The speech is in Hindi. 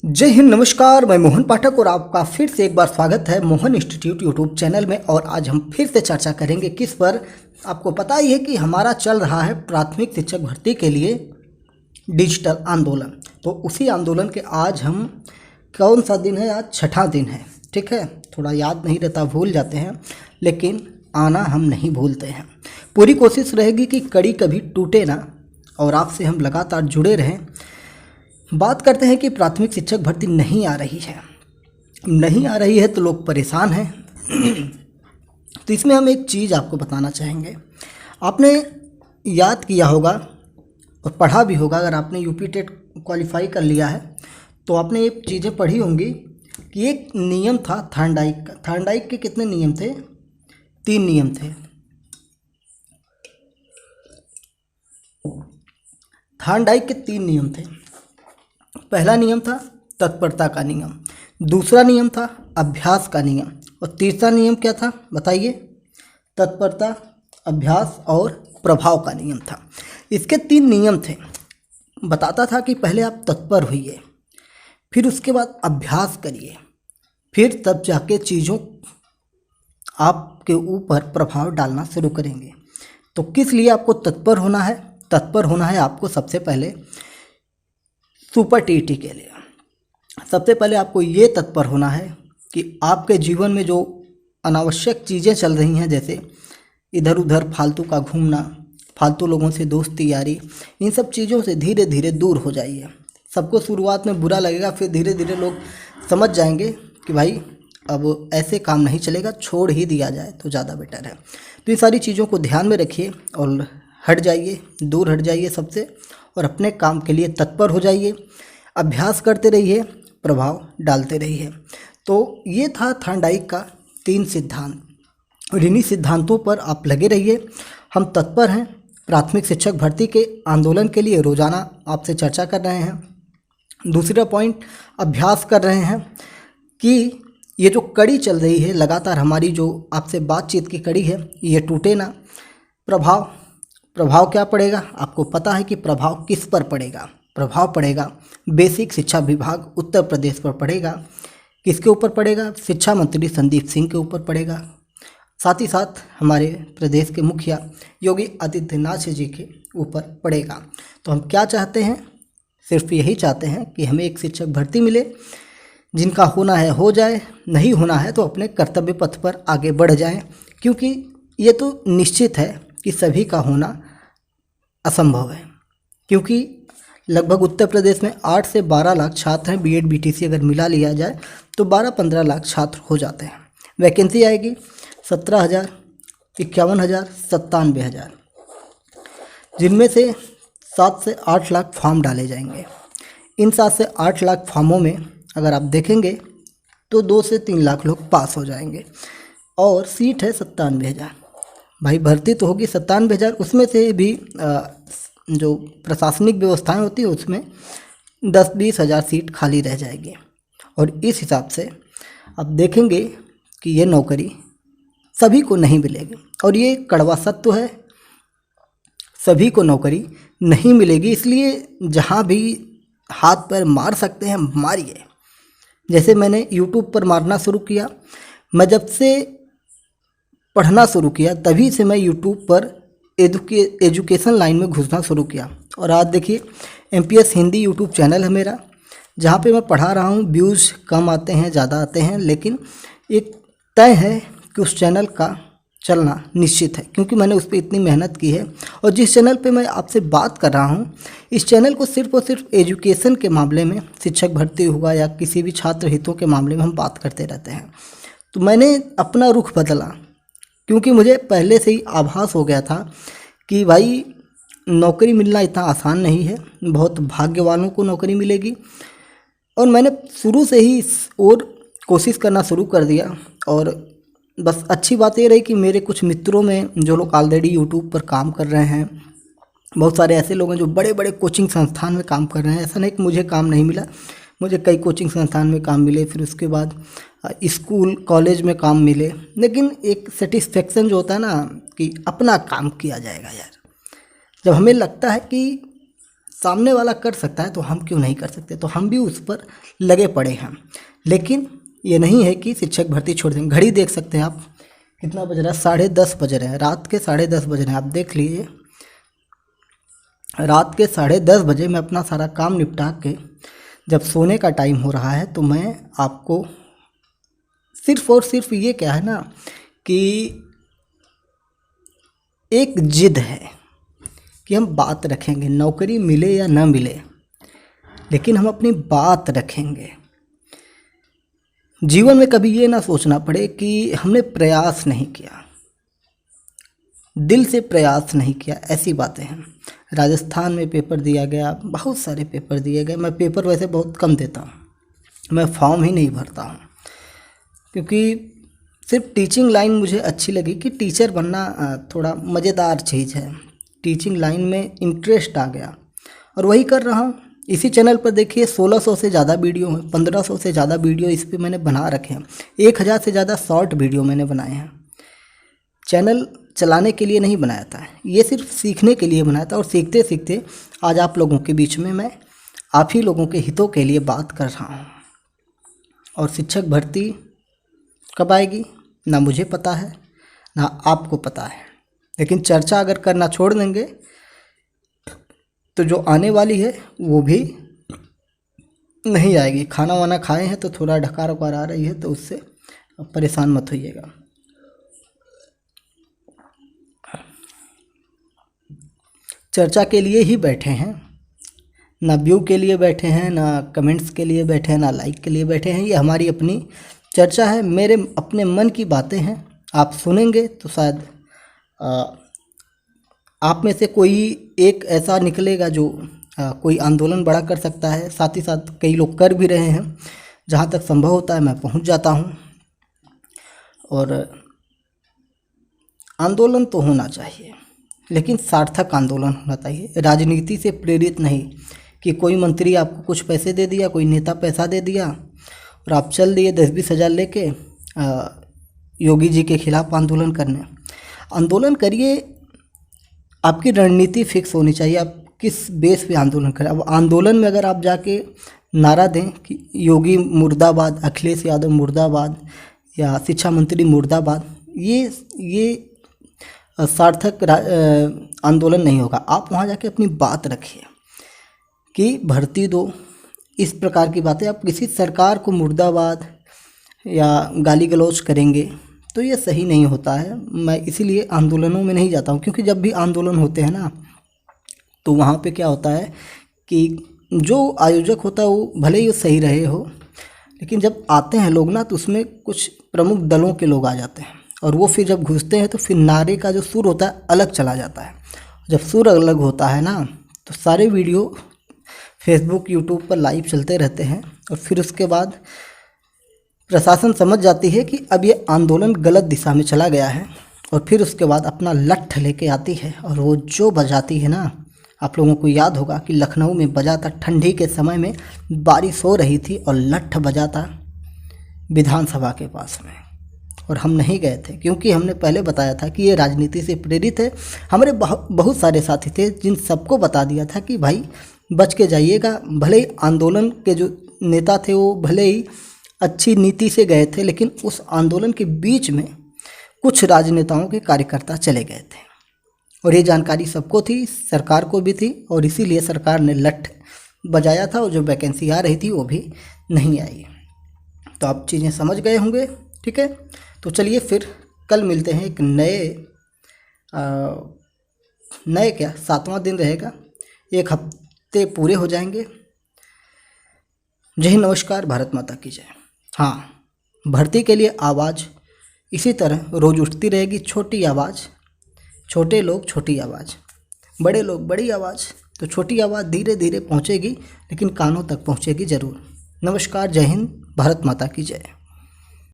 जय हिंद, नमस्कार। मैं मोहन पाठक और आपका फिर से एक बार स्वागत है मोहन इंस्टीट्यूट यूट्यूब चैनल में। और आज हम फिर से चर्चा करेंगे किस पर। आपको पता ही है कि हमारा चल रहा है प्राथमिक शिक्षक भर्ती के लिए डिजिटल आंदोलन। तो उसी आंदोलन के आज हम कौन सा दिन है? आज छठा दिन है। ठीक है, थोड़ा याद नहीं रहता, भूल जाते हैं, लेकिन आना हम नहीं भूलते हैं। पूरी कोशिश रहेगी कि कड़ी कभी टूटे ना और आपसे हम लगातार जुड़े रहें। बात करते हैं कि प्राथमिक शिक्षक भर्ती नहीं आ रही है तो लोग परेशान हैं। तो इसमें हम एक चीज़ आपको बताना चाहेंगे। आपने याद किया होगा और पढ़ा भी होगा, अगर आपने यूपी टेट क्वालिफाई कर लिया है तो आपने ये चीज़ें पढ़ी होंगी कि एक नियम था थॉर्नडाइक का। थॉर्नडाइक के कितने नियम थे? 3 नियम थे। थॉर्नडाइक के 3 नियम थे। पहला नियम था तत्परता का नियम, दूसरा नियम था अभ्यास का नियम, और तीसरा नियम क्या था बताइए? तत्परता, अभ्यास और प्रभाव का नियम था। इसके 3 नियम थे। बताता था कि पहले आप तत्पर होइए, फिर उसके बाद अभ्यास करिए, फिर तब जाके चीज़ों आपके ऊपर प्रभाव डालना शुरू करेंगे। तो किस लिए आपको तत्पर होना है? तत्पर होना है आपको सबसे पहले सुपर टीईटी के लिए। सबसे पहले आपको ये तत्पर होना है कि आपके जीवन में जो अनावश्यक चीज़ें चल रही हैं, जैसे इधर उधर फालतू का घूमना, फालतू लोगों से दोस्ती यारी, इन सब चीज़ों से धीरे धीरे दूर हो जाइए। सबको शुरुआत में बुरा लगेगा, फिर धीरे धीरे लोग समझ जाएंगे कि भाई अब ऐसे काम नहीं चलेगा, छोड़ ही दिया जाए तो ज़्यादा बेटर है। तो इन सारी चीज़ों को ध्यान में रखिए और हट जाइए, दूर हट जाइए सबसे, और अपने काम के लिए तत्पर हो जाइए। अभ्यास करते रहिए, प्रभाव डालते रहिए। तो ये था थॉर्नडाइक का 3 सिद्धांत, और इन्हीं सिद्धांतों पर आप लगे रहिए। हम तत्पर हैं प्राथमिक शिक्षक भर्ती के आंदोलन के लिए, रोज़ाना आपसे चर्चा कर रहे हैं। दूसरा पॉइंट, अभ्यास कर रहे हैं कि ये जो कड़ी चल रही है लगातार, हमारी जो आपसे बातचीत की कड़ी है, ये टूटे ना। प्रभाव क्या पड़ेगा? आपको पता है कि प्रभाव किस पर पड़ेगा? प्रभाव पड़ेगा बेसिक शिक्षा विभाग उत्तर प्रदेश पर पड़ेगा। किसके ऊपर पड़ेगा? शिक्षा मंत्री संदीप सिंह के ऊपर पड़ेगा। साथ ही साथ हमारे प्रदेश के मुखिया योगी आदित्यनाथ जी के ऊपर पड़ेगा। तो हम क्या चाहते हैं? सिर्फ यही चाहते हैं कि हमें एक शिक्षक भर्ती मिले। जिनका होना है हो जाए, नहीं होना है तो अपने कर्तव्य पथ पर आगे बढ़ जाएं, क्योंकि ये तो निश्चित है कि सभी का होना असंभव है। क्योंकि लगभग उत्तर प्रदेश में 8 से 12 लाख छात्र हैं। बीएड बीटीसी अगर मिला लिया जाए तो 12-15 लाख छात्र हो जाते हैं। वैकेंसी आएगी 17,000, 51,000, 97,000, जिनमें से 7 से 8 लाख फॉर्म डाले जाएंगे। इन 7 से 8 लाख फॉर्मों में अगर आप देखेंगे तो 2 से 3 लाख लोग पास हो जाएंगे, और सीट है 97,000। भाई भर्ती तो होगी 97,000, उसमें से भी जो प्रशासनिक व्यवस्थाएं होती है उसमें 10-20 हज़ार सीट खाली रह जाएगी। और इस हिसाब से आप देखेंगे कि ये नौकरी सभी को नहीं मिलेगी, और ये कड़वा सत्य है, सभी को नौकरी नहीं मिलेगी। इसलिए जहाँ भी हाथ पैर मार सकते हैं मारिए। जैसे मैंने यूट्यूब पर मारना शुरू किया, मैं जब से पढ़ना शुरू किया तभी से मैं यूट्यूब पर एजुकेशन लाइन में घुसना शुरू किया। और आज देखिए एमपीएस हिंदी यूट्यूब चैनल है मेरा, जहाँ पे मैं पढ़ा रहा हूँ। व्यूज़ कम आते हैं, ज़्यादा आते हैं, लेकिन एक तय है कि उस चैनल का चलना निश्चित है, क्योंकि मैंने उस पर इतनी मेहनत की है। और जिस चैनल पे मैं आपसे बात कर रहा हूँ, इस चैनल को सिर्फ और सिर्फ एजुकेशन के मामले में, शिक्षक भर्ती हुआ या किसी भी छात्र हितों के मामले में हम बात करते रहते हैं। तो मैंने अपना रुख बदला, क्योंकि मुझे पहले से ही आभास हो गया था कि भाई नौकरी मिलना इतना आसान नहीं है, बहुत भाग्य वालों को नौकरी मिलेगी। और मैंने शुरू से ही इस ओर कोशिश करना शुरू कर दिया। और बस अच्छी बात ये रही कि मेरे कुछ मित्रों में जो लोग ऑलरेडी यूट्यूब पर काम कर रहे हैं, बहुत सारे ऐसे लोग हैं जो बड़े बड़े कोचिंग संस्थान में काम कर रहे हैं। ऐसा नहीं कि मुझे काम नहीं मिला, मुझे कई कोचिंग संस्थान में काम मिले, फिर उसके बाद स्कूल कॉलेज में काम मिले। लेकिन एक सेटिस्फेक्शन जो होता है ना कि अपना काम किया जाएगा यार, जब हमें लगता है कि सामने वाला कर सकता है तो हम क्यों नहीं कर सकते, तो हम भी उस पर लगे पड़े हैं। लेकिन ये नहीं है कि शिक्षक भर्ती छोड़ देंगे। घड़ी देख सकते हैं आप, कितना बज रहा है, 10:30 बज रहे हैं, रात के 10:30 बज रहे हैं। आप देख लीजिए, रात के 10:30 बजे मैं अपना सारा काम निपटा के जब सोने का टाइम हो रहा है तो मैं आपको सिर्फ और सिर्फ ये क्या है ना कि एक जिद है कि हम बात रखेंगे, नौकरी मिले या ना मिले, लेकिन हम अपनी बात रखेंगे। जीवन में कभी ये ना सोचना पड़े कि हमने प्रयास नहीं किया, दिल से प्रयास नहीं किया, ऐसी बातें हैं। राजस्थान में पेपर दिया गया, बहुत सारे पेपर दिए गए। मैं पेपर वैसे बहुत कम देता हूँ, मैं फॉर्म ही नहीं भरता हूँ, क्योंकि सिर्फ टीचिंग लाइन मुझे अच्छी लगी कि टीचर बनना थोड़ा मज़ेदार चीज़ है। टीचिंग लाइन में इंटरेस्ट आ गया और वही कर रहा हूँ। इसी चैनल पर देखिए 1600 से ज़्यादा वीडियो हैं, 1500 से ज़्यादा वीडियो इस पे मैंने बना रखे हैं, 1000 से ज़्यादा शॉर्ट वीडियो मैंने बनाए हैं। चैनल चलाने के लिए नहीं बनाया था, ये सिर्फ सीखने के लिए बनाया था। और सीखते सीखते आज आप लोगों के बीच में मैं आप ही लोगों के हितों के लिए बात कर रहा हूँ। और शिक्षक भर्ती कब आएगी ना मुझे पता है ना आपको पता है, लेकिन चर्चा अगर करना छोड़ देंगे तो जो आने वाली है वो भी नहीं आएगी। खाना वाना खाए हैं तो थोड़ा ढकार वकार आ रही है, तो उससे परेशान मत होइएगा। चर्चा के लिए ही बैठे हैं, ना व्यू के लिए बैठे हैं, ना कमेंट्स के लिए बैठे हैं, ना लाइक के लिए बैठे हैं। ये हमारी अपनी चर्चा है, मेरे अपने मन की बातें हैं। आप सुनेंगे तो शायद आप में से कोई एक ऐसा निकलेगा जो कोई आंदोलन बड़ा कर सकता है। साथ ही साथ कई लोग कर भी रहे हैं, जहाँ तक संभव होता है मैं पहुँच जाता हूँ। और आंदोलन तो होना चाहिए, लेकिन सार्थक आंदोलन होना चाहिए, राजनीति से प्रेरित नहीं कि कोई मंत्री आपको कुछ पैसे दे दिया, कोई नेता पैसा दे दिया और आप चल दिए 10-20 हज़ार लेके योगी जी के खिलाफ आंदोलन करने। आंदोलन करिए, आपकी रणनीति फिक्स होनी चाहिए, आप किस बेस पे आंदोलन करें। अब आंदोलन में अगर आप जाके नारा दें कि योगी मुर्दाबाद, अखिलेश यादव मुर्दाबाद या शिक्षा मंत्री मुर्दाबाद, ये सार्थक आंदोलन नहीं होगा। आप वहाँ जाके अपनी बात रखिए कि भर्ती दो, इस प्रकार की बातें। आप किसी सरकार को मुर्दाबाद या गाली गलौज करेंगे तो ये सही नहीं होता है। मैं इसीलिए आंदोलनों में नहीं जाता हूँ, क्योंकि जब भी आंदोलन होते हैं ना तो वहाँ पे क्या होता है कि जो आयोजक होता है वो भले ही सही रहे हो, लेकिन जब आते हैं लोग ना तो उसमें कुछ प्रमुख दलों के लोग आ जाते हैं और वो फिर जब घुसते हैं तो फिर नारे का जो सुर होता है अलग चला जाता है। जब सुर अलग होता है ना तो सारे वीडियो फेसबुक यूट्यूब पर लाइव चलते रहते हैं और फिर उसके बाद प्रशासन समझ जाती है कि अब ये आंदोलन गलत दिशा में चला गया है और फिर उसके बाद अपना लठ लेके आती है और वो जो बजाती है ना, आप लोगों को याद होगा कि लखनऊ में बजा था, ठंडी के समय में बारिश हो रही थी और लठ बजा था विधानसभा के पास में, और हम नहीं गए थे क्योंकि हमने पहले बताया था कि ये राजनीति से प्रेरित है। हमारे बहुत सारे साथी थे जिन सबको बता दिया था कि भाई बच के जाइएगा। भले ही आंदोलन के जो नेता थे वो भले ही अच्छी नीति से गए थे, लेकिन उस आंदोलन के बीच में कुछ राजनेताओं के कार्यकर्ता चले गए थे और ये जानकारी सबको थी, सरकार को भी थी, और इसीलिए सरकार ने लठ बजाया था और जो वैकेंसी आ रही थी वो भी नहीं आई। तो आप चीज़ें समझ गए होंगे, ठीक है। तो चलिए फिर कल मिलते हैं एक नए क्या 7वां दिन रहेगा, 1 हफ्ते पूरे हो जाएंगे। जय हिंद, नमस्कार, भारत माता की जय। हाँ, भर्ती के लिए आवाज़ इसी तरह रोज़ उठती रहेगी, छोटी आवाज़, छोटे लोग छोटी आवाज़, बड़े लोग बड़ी आवाज़। तो छोटी आवाज़ धीरे धीरे पहुँचेगी, लेकिन कानों तक पहुँचेगी ज़रूर। नमस्कार, जय हिंद, भारत माता की जय।